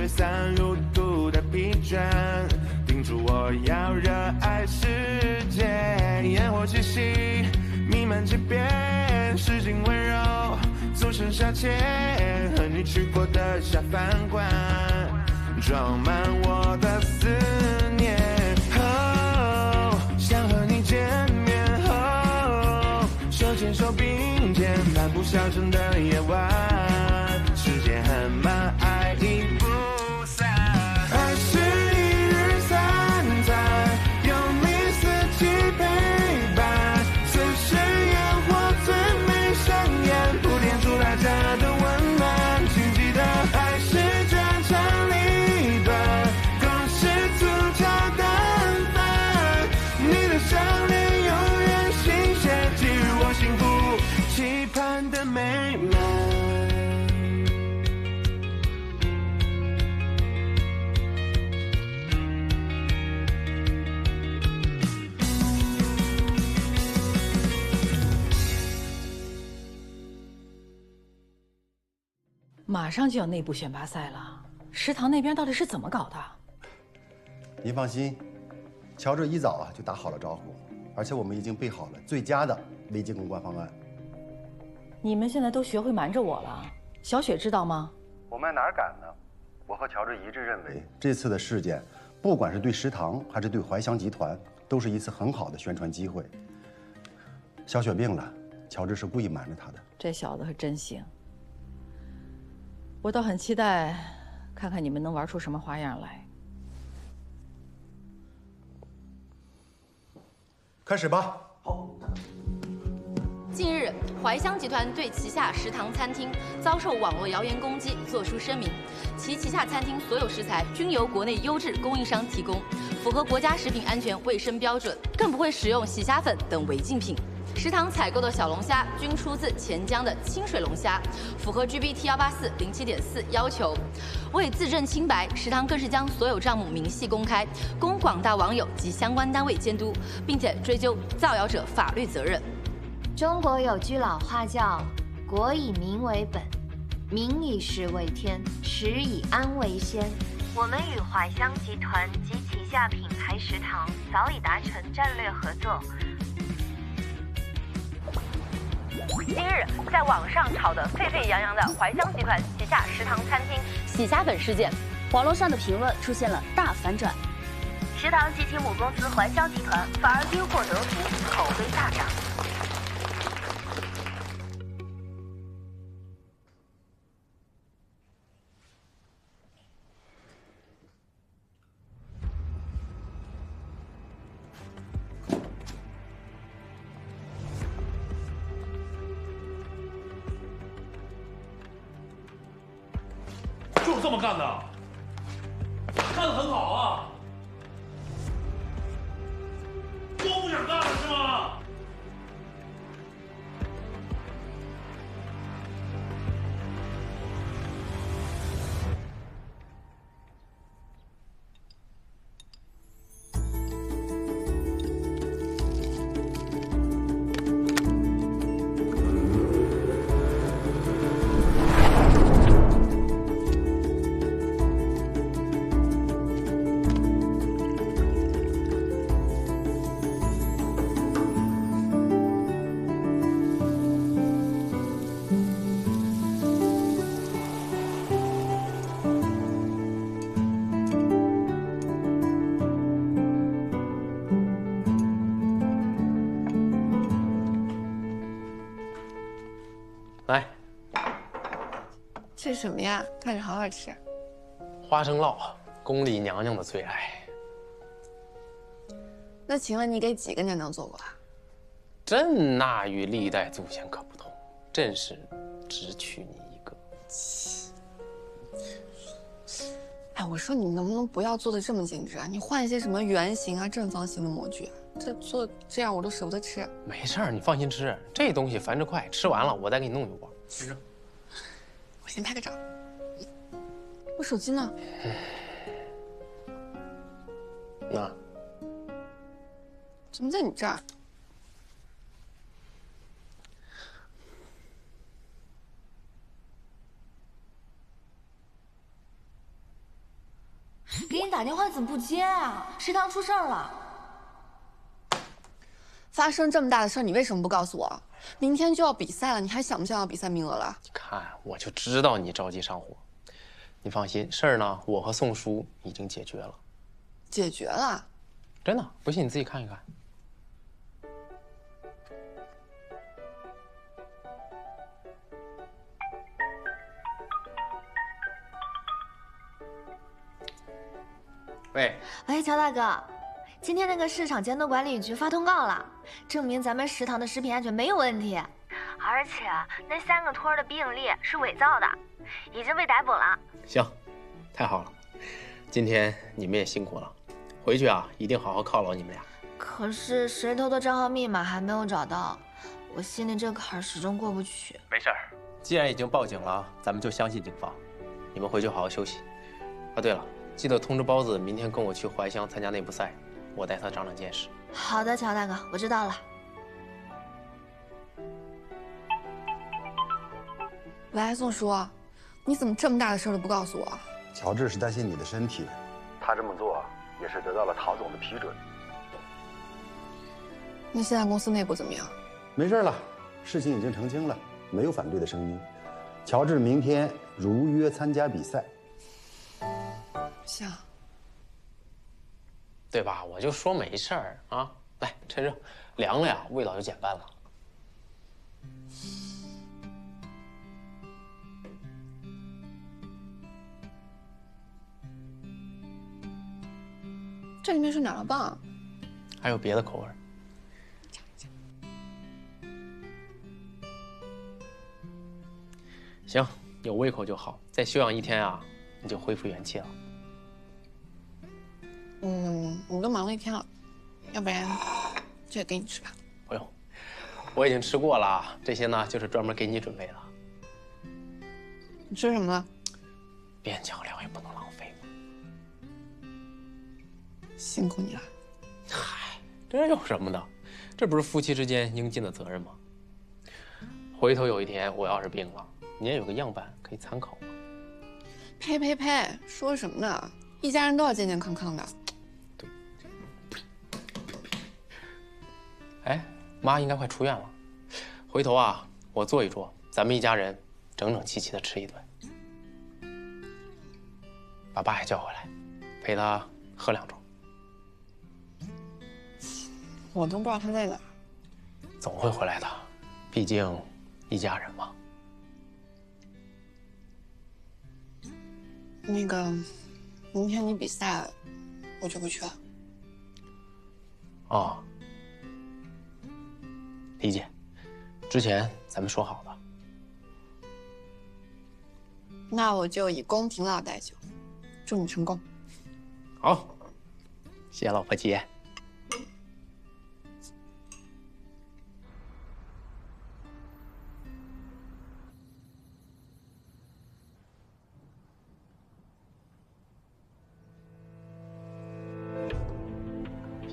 吹散路途的疲倦，叮嘱我要热爱世界。烟火气息弥漫街边，市井温柔俗生消遣，和你去过的下饭馆，装满我的思念。想和你见面后，手牵手并肩漫步小城的夜晚，时间很慢，爱已不散。爱是一日三餐，有你四季陪伴，此时烟火最美上演，铺垫出大家的温暖。请记得，爱是这场离别，共是粗茶淡饭。你的笑脸永远新鲜，给予我幸福期盼的美满。马上就要内部选拔赛了，食堂那边到底是怎么搞的？您放心，乔治一早就打好了招呼，而且我们已经备好了最佳的危机公关方案。你们现在都学会瞒着我了，小雪知道吗？我们哪敢呢？我和乔治一致认为，这次的事件，不管是对食堂还是对怀香集团，都是一次很好的宣传机会。小雪病了，乔治是故意瞒着她的。这小子可真行。我倒很期待，看看你们能玩出什么花样来。开始吧。近日，怀香集团对旗下食堂餐厅遭受网络谣言攻击作出声明，其旗下餐厅所有食材均由国内优质供应商提供，符合国家食品安全卫生标准，更不会使用洗虾粉等违禁品。食堂采购的小龙虾均出自钱江的清水龙虾，符合 GPT18407.4要求。为自证清白，食堂更是将所有账目明细公开，供广大网友及相关单位监督，并且追究造谣者法律责任。中国有句老话叫“国以民为本，民以食为天，食以安为先”。我们与怀香集团及旗下品牌食堂早已达成战略合作。近日，在网上炒得沸沸扬扬的怀香集团旗下食堂餐厅洗虾粉事件，网络上的评论出现了大反转，食堂及其母公司怀香集团反而因祸得福，口碑大涨。就是这么干的，干得很好啊！都不想干了是吗？来，这是什么呀？看着好好吃。花生酪，宫里娘娘的最爱。那请问你给几个娘娘做过啊？朕那与历代祖先可不同，朕是只娶你一个。哎，我说你能不能不要做的这么精致啊？你换一些什么圆形啊、正方形的模具啊，这做这样我都舍不得吃。没事儿，你放心吃，这东西繁殖快，吃完了我再给你弄一锅。吃着。我先拍个照。我手机呢？那怎么在你这儿？打电话怎么不接啊？食堂出事儿了。发生这么大的事儿，你为什么不告诉我？明天就要比赛了，你还想不想要比赛名额了？你看，我就知道你着急上火。你放心，事儿呢，我和宋叔已经解决了。解决了？真的，不信你自己看一看。喂，乔大哥，今天那个市场监督管理局发通告了，证明咱们食堂的食品安全没有问题，而且那3个托的病历是伪造的，已经被逮捕了。行，太好了，今天你们也辛苦了，回去啊一定好好犒劳你们俩。可是谁偷的账号密码还没有找到，我心里这坎始终过不去。没事儿，既然已经报警了，咱们就相信警方。你们回去好好休息。啊，对了。记得通知包子，明天跟我去怀乡参加内部赛，我带他长长见识。好的，乔大哥，我知道了。喂，宋叔，你怎么这么大的事都不告诉我？乔治是担心你的身体，他这么做也是得到了陶总的批准。那现在公司内部怎么样？没事了，事情已经澄清了，没有反对的声音。乔治明天如约参加比赛。行，对吧？我就说没事儿啊，来趁热，凉了呀，味道就减半了。这里面是哪儿棒？还有别的口味。行，有胃口就好。再休养1天啊，你就恢复元气了。你都忙了1天了，要不然这也给你吃吧。不用，我已经吃过了，这些呢就是专门给你准备的。你吃什么了？边角料也不能浪费嘛。辛苦你了。嗨，这有什么的？这不是夫妻之间应尽的责任吗？回头有一天我要是病了，你也有个样板可以参考嘛。呸呸呸！说什么呢？一家人都要健健康康的。对。哎，妈应该快出院了，回头啊，我做一桌，咱们一家人整整齐齐的吃一顿。把爸也叫回来，陪他喝2盅。我都不知道他在哪儿。总会回来的，毕竟一家人嘛。那个，明天你比赛，我就不去了。哦，理解。之前咱们说好的。那我就以宫廷老代酒，祝你成功。好，谢谢老婆姐。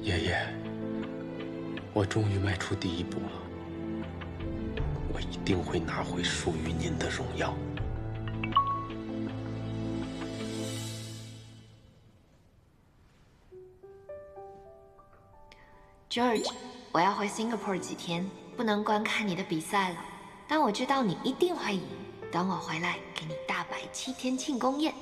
爷爷，我终于迈出第一步了，我一定会拿回属于您的荣耀。George， 我要回 Singapore 几天，不能观看你的比赛了，但我知道你一定会赢。等我回来，给你大摆7天庆功宴。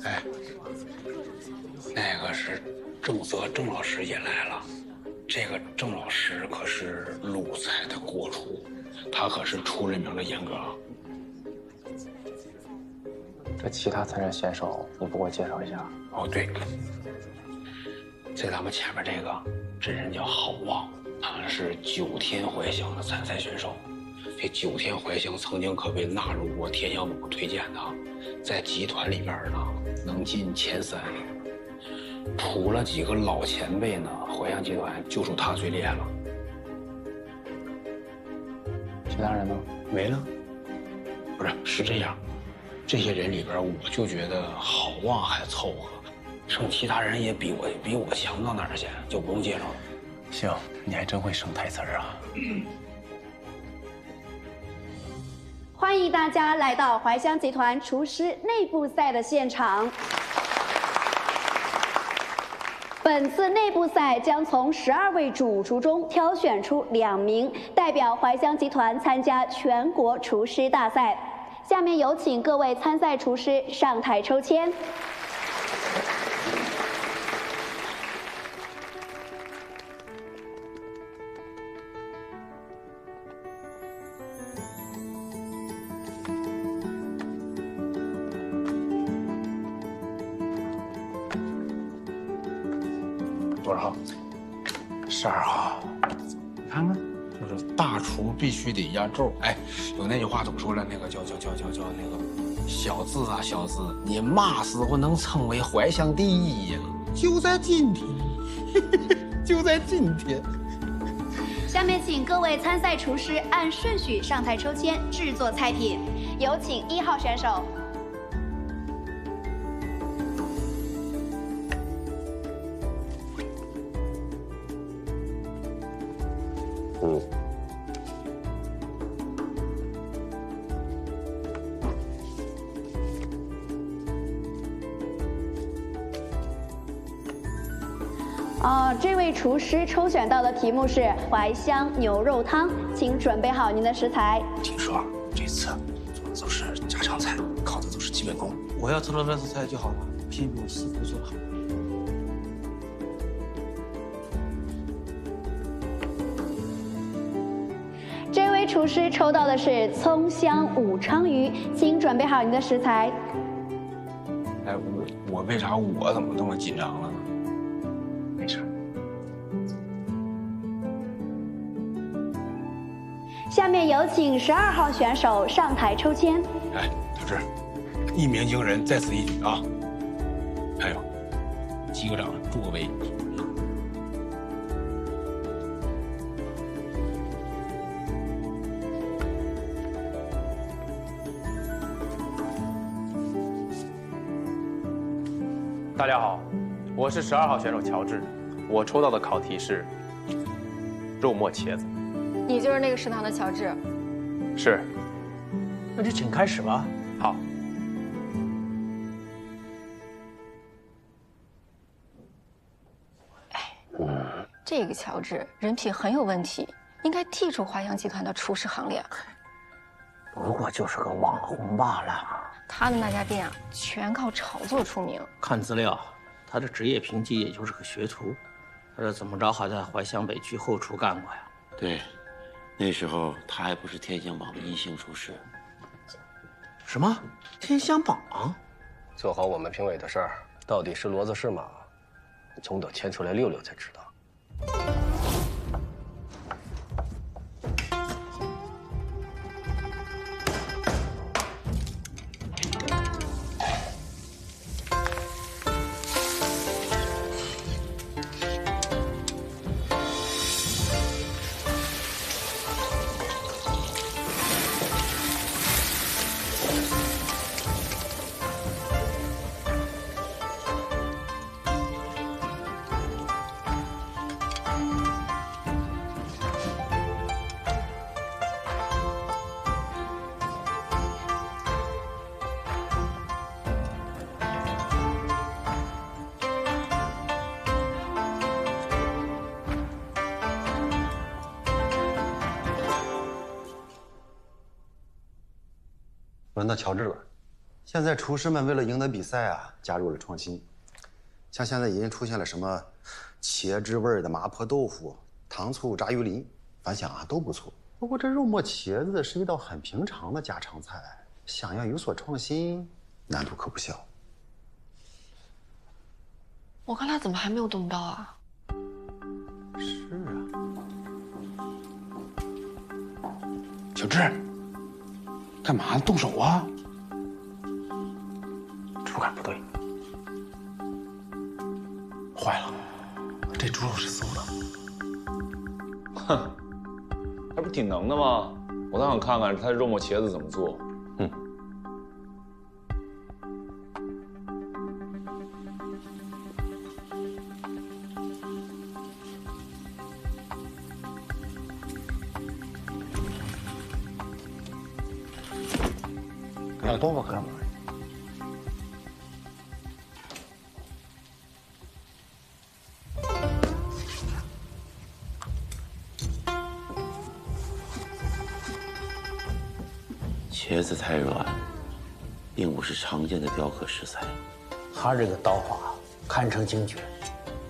哎，那个是郑泽郑老师也来了。这个郑老师可是鲁菜的国厨，他可是出了名的严格。这其他参赛选手，你不给我介绍一下？哦，对，在咱们前面这个，这人叫郝旺，是9天怀乡的参赛选手。这9天怀乡曾经可被纳入过天象网推荐的，在集团里边呢能进前3。除了几个老前辈呢，怀乡集团就属他最厉害了。其他人呢？没了。不是，是这样，这些人里边，我就觉得郝旺还凑合，剩其他人也比我强不到哪儿去，就不用介绍了。行，你还真会生台词儿啊！欢迎大家来到怀香集团厨师内部赛的现场。本次内部赛将从12位主厨中挑选出2名代表怀香集团参加全国厨师大赛。下面有请各位参赛厨师上台抽签。多少号？12号。你看看，就是大厨必须得压轴。哎，有那句话怎么说了？那个叫那个小字啊，小字，你嘛时候能称为怀香第一呀？就在今天，就在今天。下面请各位参赛厨师按顺序上台抽签制作菜品，有请1号选手。这位厨师抽选到的题目是怀香牛肉汤，请准备好您的食材。听说这次做的都是家常菜，考的都是基本功。我要做的那道菜就好了，偏比我师傅做的好。这位厨师抽到的是葱香武昌鱼，请准备好您的食材。哎，我为啥我怎么这么紧张了呢？没事。下面有请12号选手上台抽签。哎，小志，一鸣惊人，在此一举啊！还有，击个掌，助个威。大家好，我是12号选手乔治，我抽到的考题是肉末茄子。你就是那个食堂的乔治。是。那就请开始吧。好。这个乔治人品很有问题，应该剔除怀香集团的厨师行列。不过就是个网红罢了。他的那家店啊，全靠炒作出名。看资料，他的职业评级也就是个学徒，他这怎么着还在怀香北区后厨干过呀？对，那时候他还不是天香榜的1星厨师。什么？天香榜？做好我们评委的事儿，到底是骡子是马，总得牵出来溜溜才知道。轮到乔治了。现在厨师们为了赢得比赛啊，加入了创新，像现在已经出现了什么茄汁味的麻婆豆腐、糖醋炸鱼鳞，反响啊都不错。不过这肉末茄子是一道很平常的家常菜，想要有所创新，难度可不小。我看他怎么还没有动刀啊？是啊。小志，干嘛动手啊？触感不对，坏了，这猪肉是馊的。哼，他不挺能的吗？我倒想看看他肉末茄子怎么做。点刀法干嘛呀？茄子太软，并不是常见的雕刻食材。他这个刀法堪称精绝。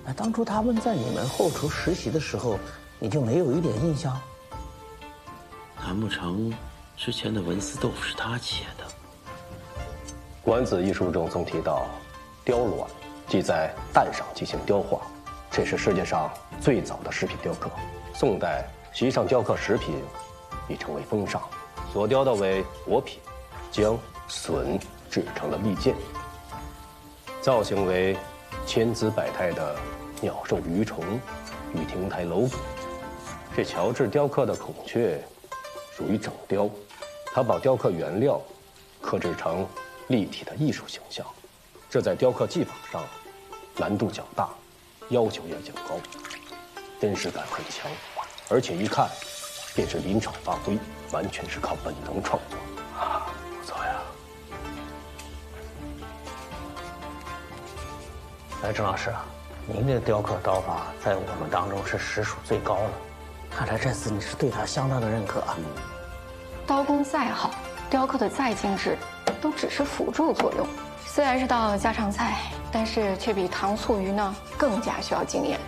哎，当初他们在你们后厨实习的时候，你就没有一点印象？难不成之前的文思豆腐是他切的？管子一书中曾提到，雕卵即在蛋上进行雕画，这是世界上最早的食品雕刻。宋代席上雕刻食品已成为风尚，所雕的为果品，将笋制成了利剑，造型为千姿百态的鸟兽鱼虫与亭台楼阁。这乔治雕刻的孔雀属于整雕，他把雕刻原料刻制成立体的艺术形象，这在雕刻技法上难度较大，要求也较高，真实感很强，而且一看便是临场发挥，完全是靠本能创作啊，不错呀。哎，郑老师啊，您这雕刻刀法在我们当中是实属最高的，看来这次你是对他相当的认可啊。刀工再好，雕刻的再精致，都只是辅助作用。虽然是道家常菜，但是却比糖醋鱼呢更加需要经验。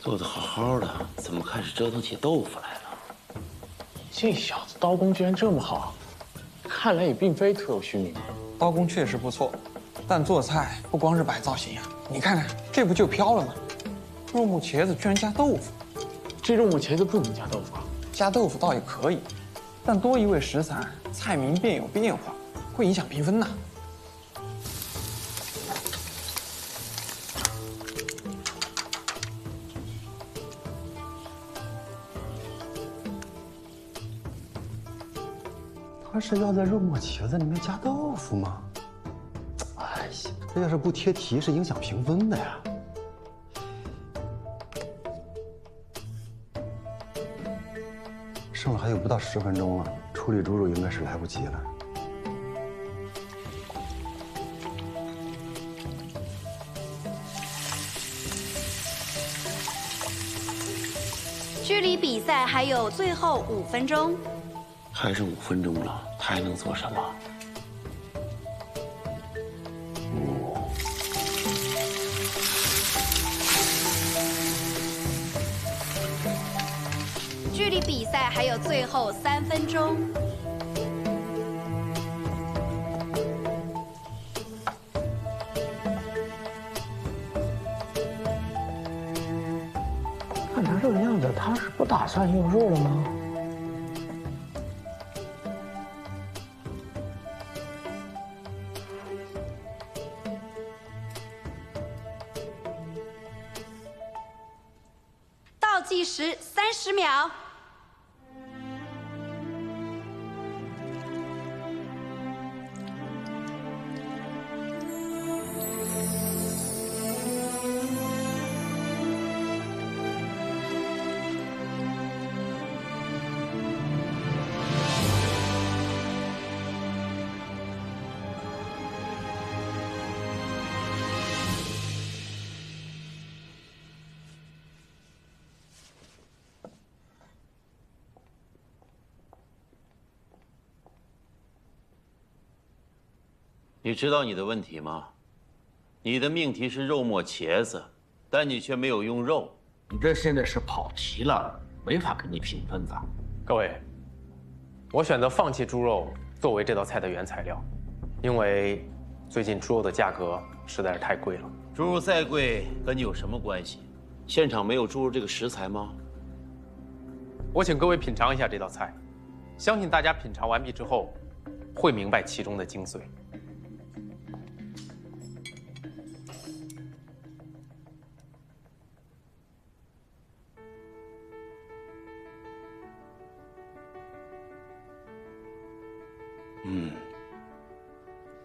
做得好好的，怎么开始折腾起豆腐来了？这小子刀工居然这么好，看来也并非徒有虚名。刀工确实不错，但做菜不光是摆造型呀，你看看这不就飘了吗？肉末茄子居然加豆腐，这肉末茄子不能加豆腐啊？加豆腐倒也可以，但多一味食材，菜名便有变化，会影响评分呐。他是要在肉末茄子里面加豆腐吗？哎呀，这要是不贴题，是影响评分的呀。剩了还有不到10分钟了，处理猪肉应该是来不及了。距离比赛还有最后5分钟。还剩5分钟了，他还能做什么？距离比赛还有最后3分钟。看他这个样子，他是不打算用肉了吗？倒计时30秒。你知道你的问题吗？你的命题是肉末茄子，但你却没有用肉。你这现在是跑题了，没法给你评分的。各位，我选择放弃猪肉作为这道菜的原材料，因为最近猪肉的价格实在是太贵了。猪肉再贵和你有什么关系？现场没有猪肉这个食材吗？我请各位品尝一下这道菜，相信大家品尝完毕之后，会明白其中的精髓。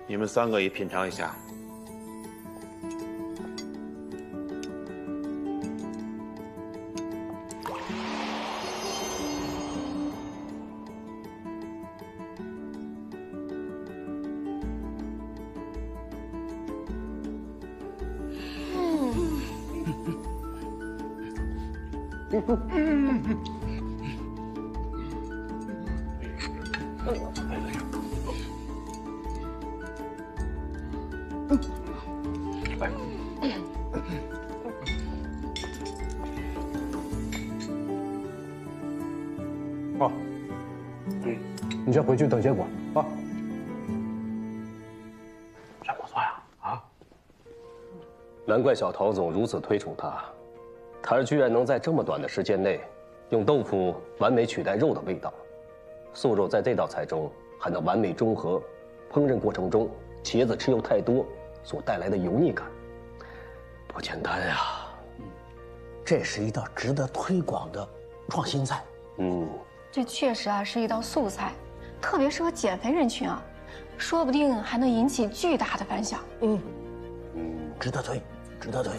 你们3个也品尝一下。哦，你先回去等结果啊。真不错呀！啊，难怪小陶总如此推崇他，他居然能在这么短的时间内，用豆腐完美取代肉的味道，素肉在这道菜中还能完美中和烹饪过程中茄子吃油太多所带来的油腻感，不简单呀！这是一道值得推广的创新菜。这确实啊是一道素菜，特别适合减肥人群啊，说不定还能引起巨大的反响。值得推，值得推。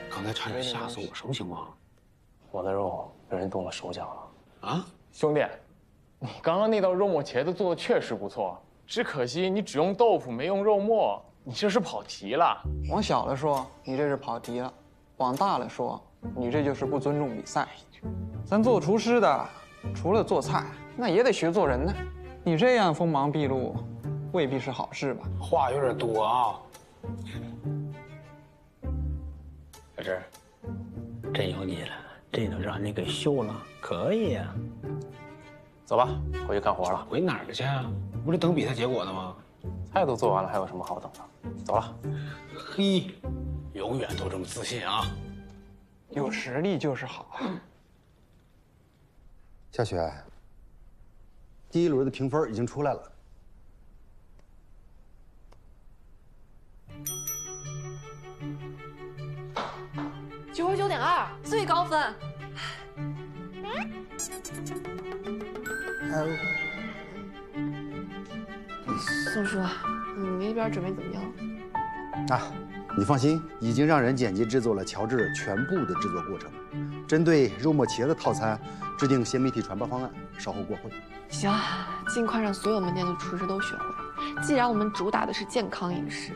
刚才差点吓死我，什么情况？我的肉被人动了手脚了。啊，兄弟，你刚刚那道肉末茄子做的确实不错，只可惜你只用豆腐没用肉末，你这是跑题了。往小了说，你这是跑题了；往大了说，你这就是不尊重比赛。咱做厨师的，除了做菜，那也得学做人呢。你这样锋芒毕露，未必是好事吧？话有点多啊。小志，真有你了，这都让你给秀了，可以呀。走吧，回去干活了。回哪儿去啊？不是等比赛结果呢吗？菜都做完了，还有什么好等的？走了。嘿，永远都这么自信啊！有实力就是好。夏雪，第一轮的评分已经出来了。99.2，最高分。宋叔，你那边准备怎么样？啊，你放心，已经让人剪辑制作了乔治全部的制作过程，针对肉末茄子套餐制定新媒体传播方案，稍后过会。行，尽快让所有门店的厨师都学会。既然我们主打的是健康饮食，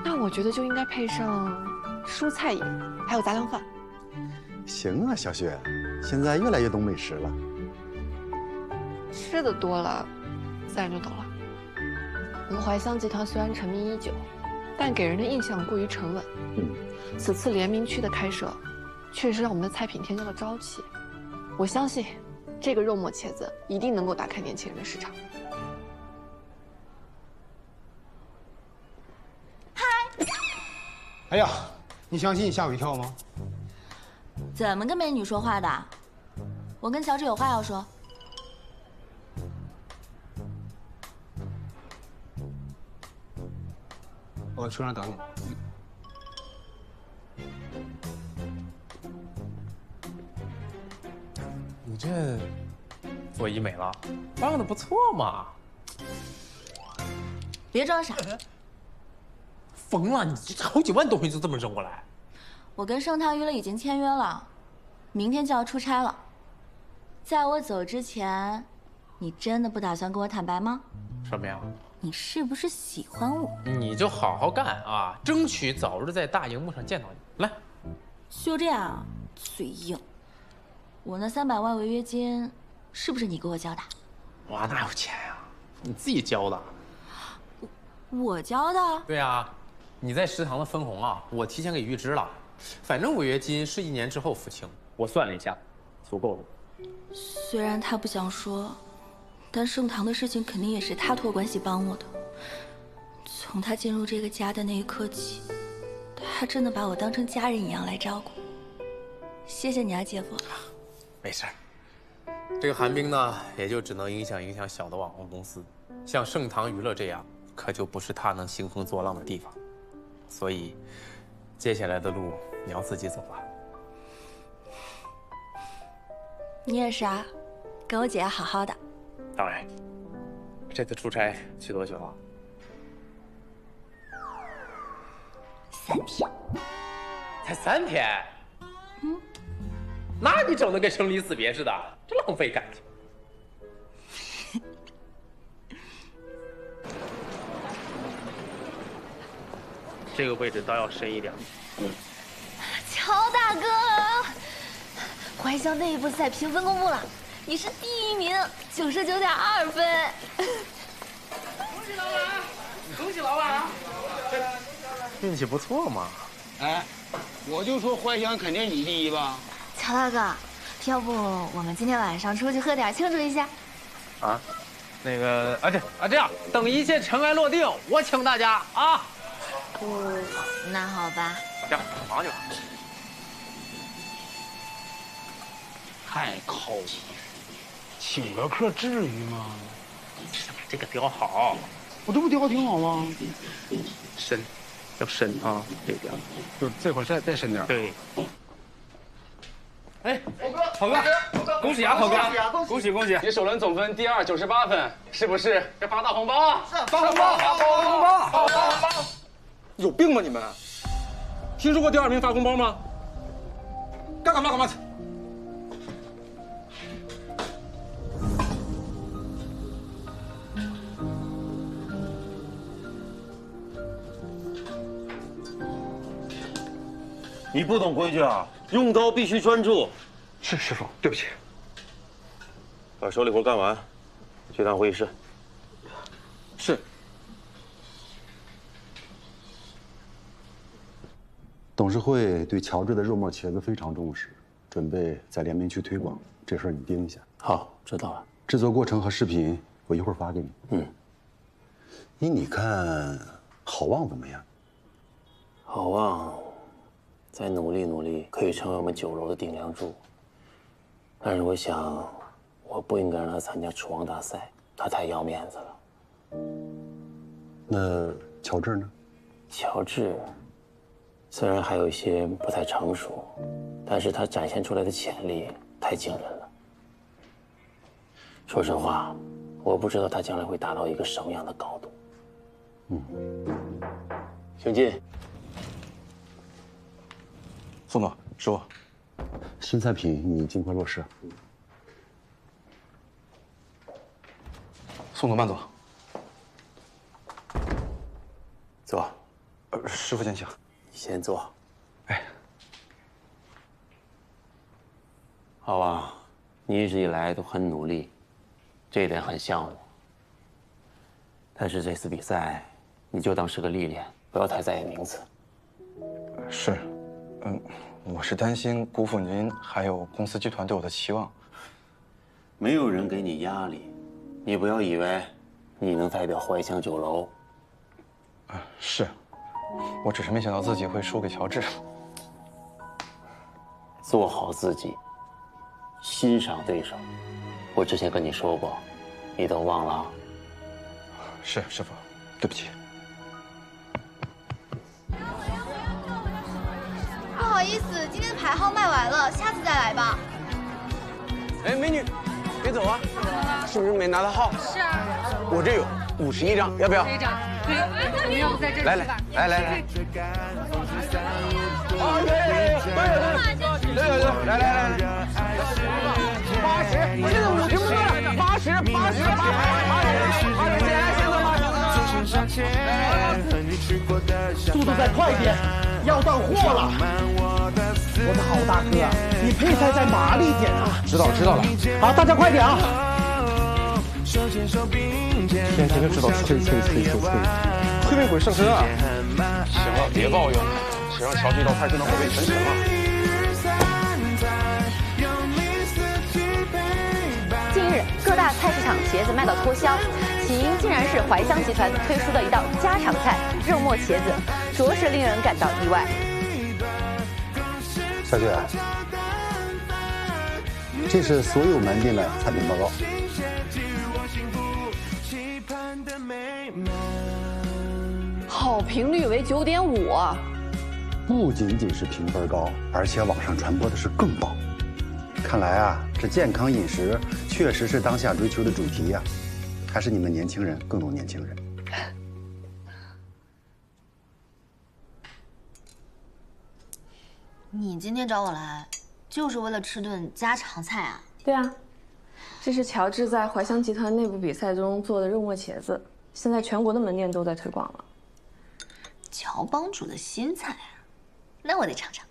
那我觉得就应该配上蔬菜饮，还有杂粮饭。行啊，小雪，现在越来越懂美食了。吃的多了，自然就懂了。我们怀香集团虽然沉迷已久，但给人的印象过于沉稳。此次联名区的开设，确实让我们的菜品添加了朝气。我相信，这个肉末茄子一定能够打开年轻人的市场。哎呀，你相信吓我一跳吗？怎么跟美女说话的？我跟乔治有话要说。我车上等你。你这做医美了，办的不错嘛。别装傻。疯了！你这好几万东西就这么扔过来？我跟盛唐娱乐已经签约了，明天就要出差了。在我走之前，你真的不打算跟我坦白吗？什么呀？你是不是喜欢我？你就好好干啊，争取早日在大荧幕上见到你。来，就这样，嘴硬。我那300万违约金，是不是你给我交的？我哪有钱呀？你自己交的。我交的？对啊，你在食堂的分红啊，我提前给预支了。反正违约金是1年之后付清，我算了一下，足够了。虽然他不想说，但盛唐的事情肯定也是他托关系帮我的。从他进入这个家的那一刻起，他真的把我当成家人一样来照顾。谢谢你啊，姐夫。没事儿，这个寒冰呢，也就只能影响小的网红公司，像盛唐娱乐这样，可就不是他能兴风作浪的地方。所以，接下来的路你要自己走吧。你也是啊，跟我姐好好的。当然，这次出差去多久啊？3天。才3天？那你整的跟生离死别似的，真浪费感情。这个位置倒要深一点。乔大哥，怀乡内部赛评分公布了，你是第1名，99.2分。恭喜老板！恭喜老板！运气不错嘛。哎，我就说怀乡肯定你第一吧。乔大哥，要不我们今天晚上出去喝点庆祝一下？啊，那个这样，等一切尘埃落定，我请大家啊。那好吧。行，忙去吧。太抠了，请个客至于吗？这个雕好，我这不雕挺好吗？深，要深啊，这边，就是这块再深点。对。哎，跑哥，恭喜啊，跑哥！恭喜！你首轮总分第2，98分，是不是？该发大红包啊！发红包！有病吗你们？听说过第2名发红包吗？该干嘛干嘛去！你不懂规矩啊！用刀必须专注。是师傅，对不起。把手里活干完，去趟会议室。是。董事会对乔治的肉末茄子非常重视，准备在联名区推广，这事儿你盯一下。好，知道了。制作过程和视频我一会儿发给你。嗯。你看，郝旺怎么样？郝旺。再努力，可以成为我们酒楼的顶梁柱。但是我想，我不应该让他参加厨王大赛，他太要面子了。那乔治呢？乔治虽然还有一些不太成熟，但是他展现出来的潜力太惊人了。说实话，我不知道他将来会达到一个什么样的高度。请进。宋总，师傅，新菜品你尽快落实。宋总慢走。坐。师傅先请。先坐。哎。好啊，你一直以来都很努力，这一点很像我。但是这次比赛，你就当是个历练，不要太在意名次。是。我是担心辜负您还有公司集团对我的期望。没有人给你压力，你不要以为你能代表怀乡酒楼。是，我只是没想到自己会输给乔治。做好自己，欣赏对手。我之前跟你说过，你都忘了？是，师傅，对不起。不好意思，今天的牌号卖完了，下次再来吧。哎，美女，别走啊！是不是没拿到号？是啊。我这有51张，要不要？这一张。对，我们要不在这里来。来，80，我现在50不多了，80，速度再快一点，要到货了。我的好大哥，你配菜再麻利点啊！知道了。好，大家快点啊！天天就知道催命鬼上身啊！行了，别抱怨了，谁让乔这道菜就能口碑全全了？近日，各大菜市场茄子卖到脱销，起因竟然是怀乡集团推出的一道家常菜——肉末茄子，着实令人感到意外。小雪，这是所有门店的菜品报告。好评率为9.5，不仅仅是评分高，而且网上传播的是更爆。看来啊，这健康饮食确实是当下追求的主题呀，还是你们年轻人更懂年轻人。你今天找我来，就是为了吃顿家常菜啊？对啊，这是乔治在怀乡集团内部比赛中做的肉末茄子，现在全国的门店都在推广了。乔帮主的新菜啊，那我得尝尝。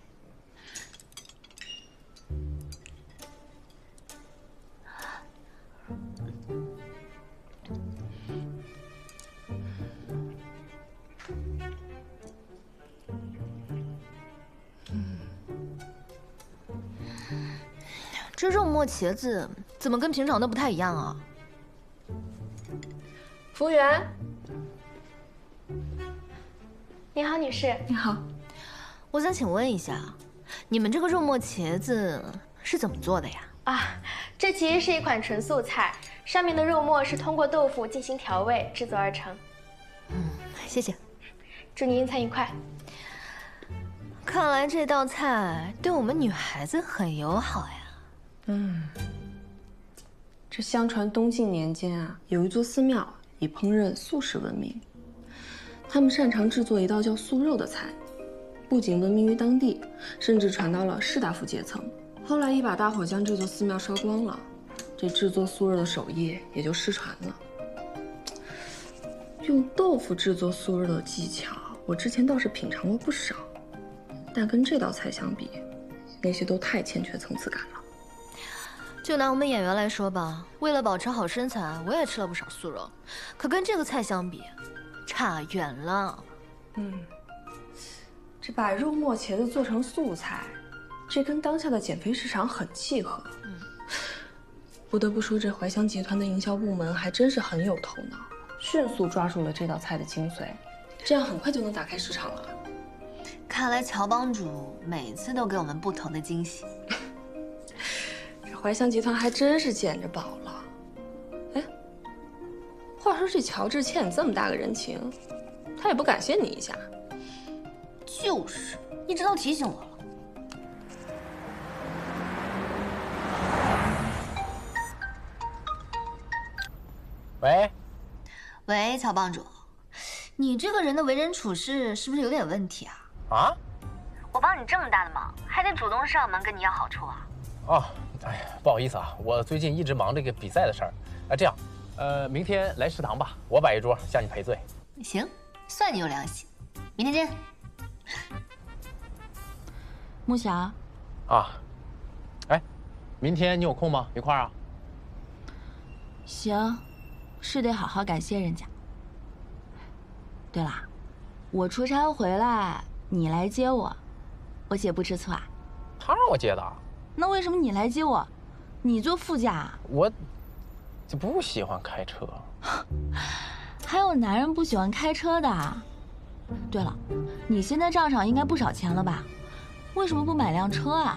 这肉末茄子怎么跟平常的不太一样啊？服务员，你好，女士。你好，我想请问一下，你们这个肉末茄子是怎么做的呀？啊，这其实是一款纯素菜，上面的肉末是通过豆腐进行调味制作而成。谢谢。祝您用餐愉快。看来这道菜对我们女孩子很友好呀。这相传东晋年间啊，有一座寺庙以烹饪素食闻名，他们擅长制作一道叫素肉的菜，不仅闻名于当地，甚至传到了士大夫阶层。后来一把大火将这座寺庙烧光了，这制作素肉的手艺也就失传了。用豆腐制作素肉的技巧，我之前倒是品尝过不少，但跟这道菜相比，那些都太欠缺层次感了。就拿我们演员来说吧，为了保持好身材，我也吃了不少素肉，可跟这个菜相比，差远了。这把肉末茄子做成素菜，这跟当下的减肥市场很契合。不得不说，这怀香集团的营销部门还真是很有头脑，迅速抓住了这道菜的精髓，这样很快就能打开市场了。看来乔帮主每次都给我们不同的惊喜。怀香集团还真是捡着宝了。哎，话说这乔治欠你这么大个人情，他也不感谢你一下？就是，你这都提醒我了。喂，喂，乔帮主，你这个人的为人处事是不是有点问题啊？啊？我帮你这么大的忙，还得主动上门跟你要好处啊？哦，哎呀，不好意思啊，我最近一直忙这个比赛的事儿。这样，明天来食堂吧，我摆一桌向你赔罪。行，算你有良心。明天见。木霞。啊，哎，明天你有空吗？一块儿啊？行，是得好好感谢人家。对了，我出差回来，你来接我，我姐不吃醋啊？他让我接的。那为什么你来接我？你坐副驾。我就不喜欢开车。还有男人不喜欢开车的。对了，你现在账上应该不少钱了吧？为什么不买辆车啊？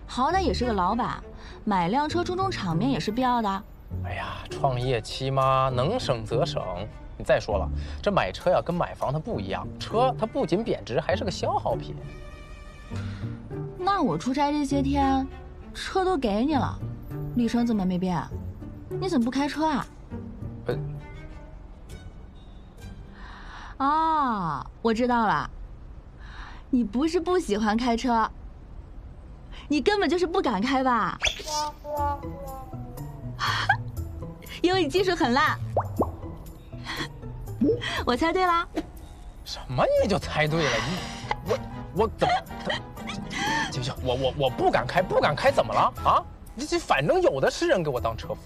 好歹也是个老板，买辆车充充场面也是必要的。哎呀，创业期嘛，能省则省。你再说了，这买车呀跟买房它不一样，车它不仅贬值，还是个消耗品。那我出差这些天，车都给你了，里程怎么没变？你怎么不开车啊？哦，我知道了，你不是不喜欢开车，你根本就是不敢开吧？因为你技术很烂。我猜对啦。什么你就猜对了？我怎么？行，我不敢开，不敢开怎么了啊？这反正有的是人给我当车夫。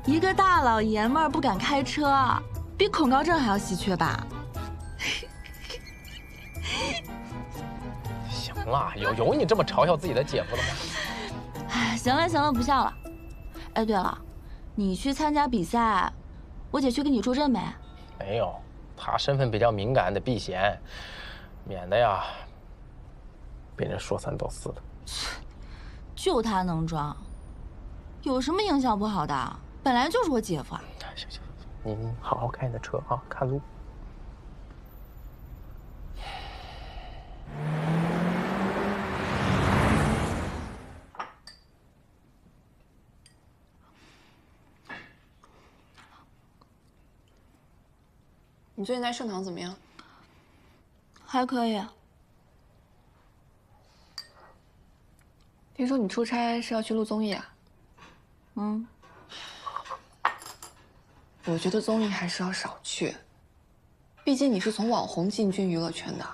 一个大老爷们儿不敢开车，比恐高症还要稀缺吧？行了，有你这么嘲笑自己的姐夫的吗？哎，行了，不笑了。哎，对了，你去参加比赛，我姐去给你助阵没？没有，她身份比较敏感，得避嫌，免得呀被人说三道四的。就她能装，有什么影响不好的？本来就是我姐夫啊。行，你好好开你的车啊，看路。你最近在盛唐怎么样？还可以。听说你出差是要去录综艺啊？嗯。我觉得综艺还是要少去。毕竟你是从网红进军娱乐圈的，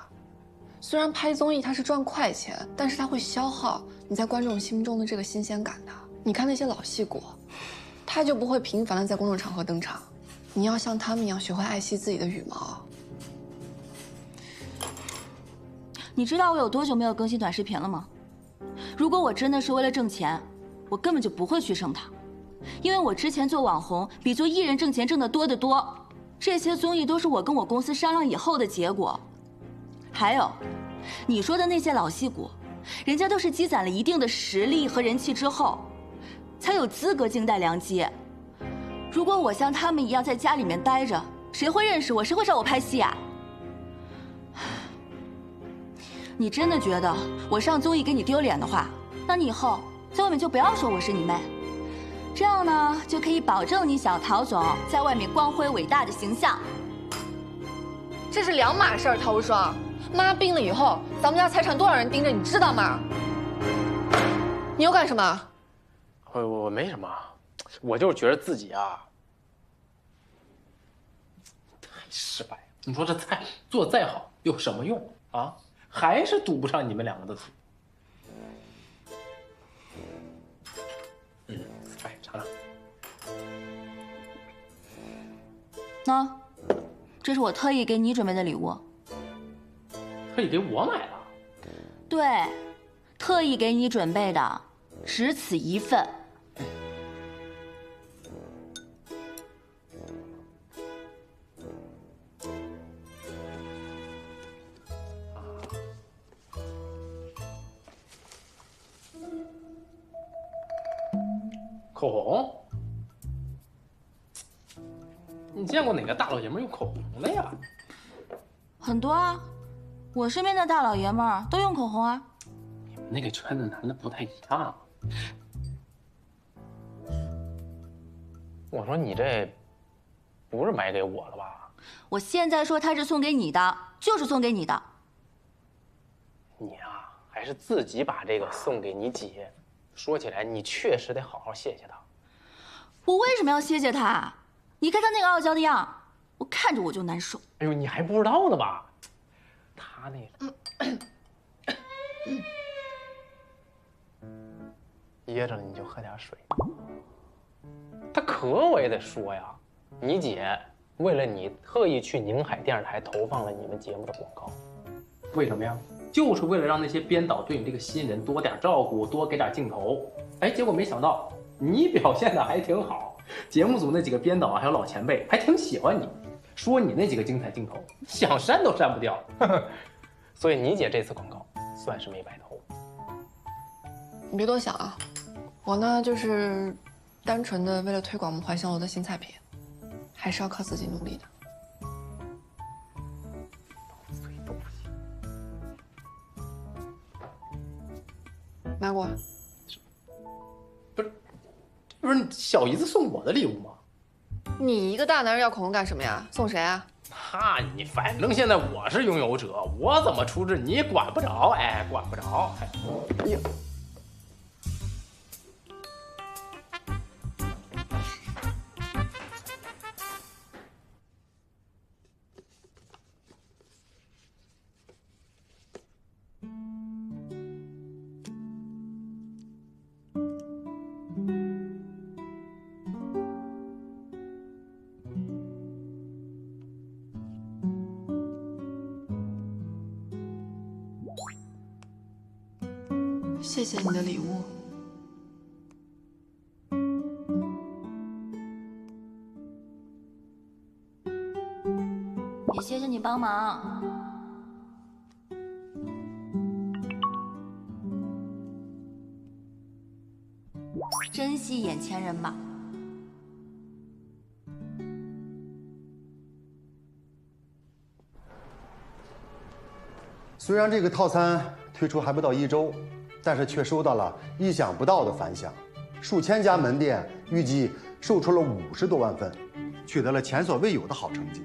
虽然拍综艺它是赚快钱，但是它会消耗你在观众心中的这个新鲜感的。你看那些老戏骨，他就不会频繁的在公众场合登场，你要像他们一样学会爱惜自己的羽毛。你知道我有多久没有更新短视频了吗？如果我真的是为了挣钱，我根本就不会去盛唐，因为我之前做网红比做艺人挣钱挣得多得多。这些综艺都是我跟我公司商量以后的结果。还有，你说的那些老戏骨，人家都是积攒了一定的实力和人气之后，才有资格静待良机。如果我像他们一样在家里面待着，谁会认识我？谁会找我拍戏啊？你真的觉得我上综艺给你丢脸的话，那你以后在外面就不要说我是你妹。这样呢，就可以保证你小陶总在外面光辉伟大的形象。这是两码事儿，陶无双。妈病了以后，咱们家财产多少人盯着，你知道吗？你又干什么？我没什么，我就是觉得自己啊，太失败了。你说这菜做得再好有什么用啊？还是堵不上你们两个的嘴。来尝尝。喏，这是我特意给你准备的礼物。特意给我买的？对，特意给你准备的，只此一份。口红？你见过哪个大老爷们用口红的呀？很多啊，我身边的大老爷们儿都用口红啊。你们那个圈子男的不太一样。我说你这不是买给我的吧？我现在说它是送给你的，就是送给你的。你啊，还是自己把这个送给你姐。说起来，你确实得好好谢谢他。我为什么要谢谢他？你看他那个傲娇的样，我看着我就难受。哎呦，你还不知道呢吧？他那噎着了，你就喝点水。他可我也得说呀，你姐为了你特意去宁海电视台投放了你们节目的广告，为什么呀？就是为了让那些编导对你这个新人多点照顾，多给点镜头。哎，结果没想到你表现的还挺好，节目组那几个编导还有老前辈还挺喜欢你，说你那几个精彩镜头想删都删不掉。所以你姐这次广告算是没白投。你别多想啊，我呢就是单纯的为了推广我们怀香楼的新菜品，还是要靠自己努力的。拿过。不是小姨子送我的礼物吗？你一个大男人要口红干什么呀？送谁啊？那你反正现在我是拥有者，我怎么处置你管不着，哎，管不着。哎呀，谢谢你的礼物。也谢谢你帮忙。珍惜眼前人吧。虽然这个套餐推出还不到1周，但是却收到了意想不到的反响，数千家门店预计售出了50多万份，取得了前所未有的好成绩。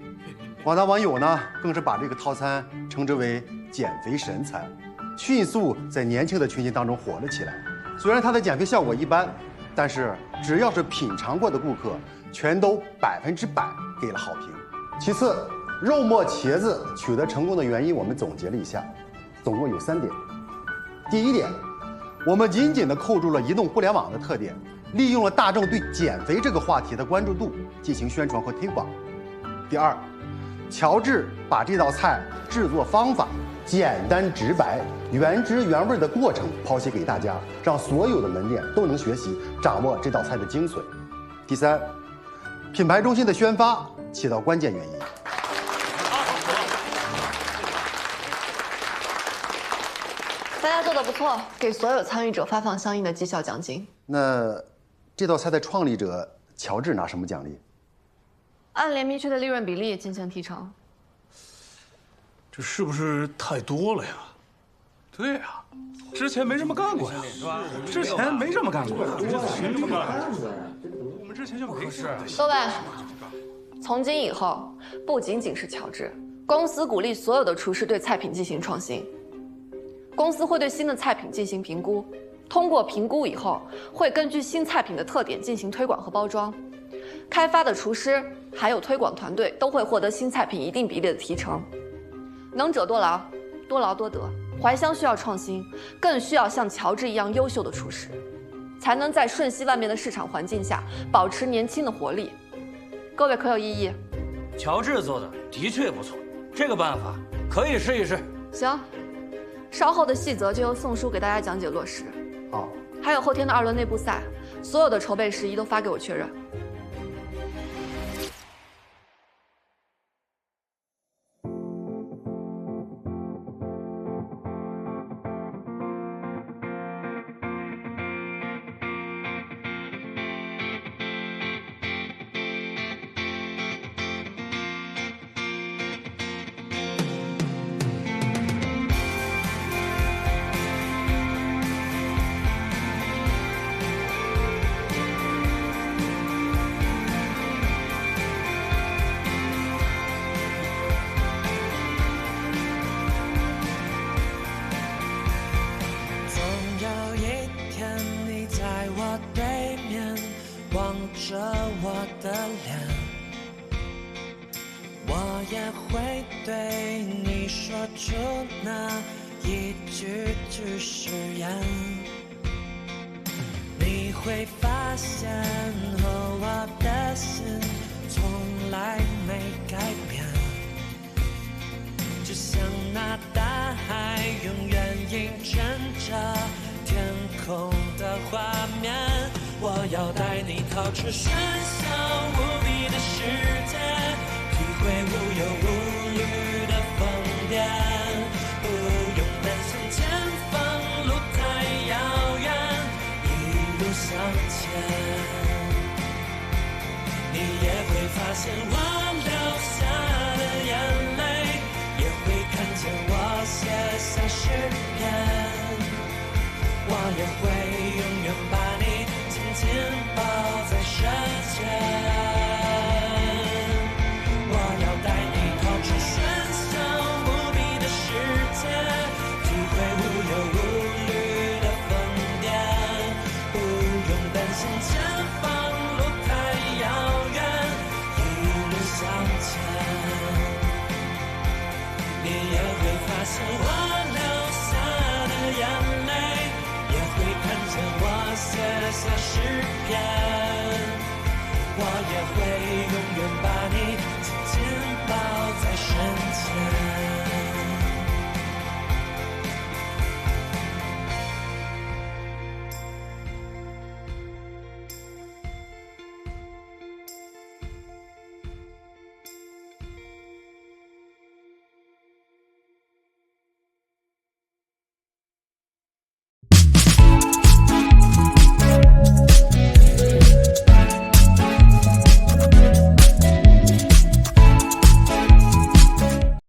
广大网友呢，更是把这个套餐称之为减肥神餐，迅速在年轻的群体当中火了起来。虽然它的减肥效果一般，但是只要是品尝过的顾客，全都100%给了好评。其次，肉末茄子取得成功的原因，我们总结了一下，总共有3点。第一点，我们紧紧地扣住了移动互联网的特点，利用了大众对减肥这个话题的关注度进行宣传和推广。第二，乔治把这道菜制作方法简单直白、原汁原味的过程剖析给大家，让所有的门店都能学习掌握这道菜的精髓。第三，品牌中心的宣发起到关键原因。大家做的不错，给所有参与者发放相应的绩效奖金。那这道菜的创立者乔治拿什么奖励？按联名区的利润比例进行提成。这是不是太多了呀？对呀，之前没这么干过呀。之前没这么干过。我们之前就没事。各位，从今以后，不仅仅是乔治，公司鼓励所有的厨师对菜品进行创新。公司会对新的菜品进行评估，通过评估以后，会根据新菜品的特点进行推广和包装。开发的厨师还有推广团队都会获得新菜品一定比例的提成。能者多劳，多劳多得。怀乡需要创新，更需要像乔治一样优秀的厨师，才能在瞬息万变的市场环境下保持年轻的活力。各位可有异议？乔治做的的确不错，这个办法可以试一试。行，稍后的细则就由宋叔给大家讲解落实。好，还有后天的2轮内部赛，所有的筹备事宜都发给我确认。着我的脸，我也会对你说出那一句句誓言。你会发现和我的心从来没改变，就像那大海永远映衬着天空的画面。我要带你逃出喧嚣无比的世界，体会无忧无虑的疯癫，不用担心前方路太遥远，一路向前。你也会发现我流下的眼泪，也会看见我写下诗篇，我也会永远把你紧抱在身前。我要带你逃出喧嚣无比的世界，体会无忧无虑的疯癫，不用担心前方路太遥远，一路向前。你也会发现我流下的眼泪，也会看见我写下诗篇，我也会永远把你紧紧抱在身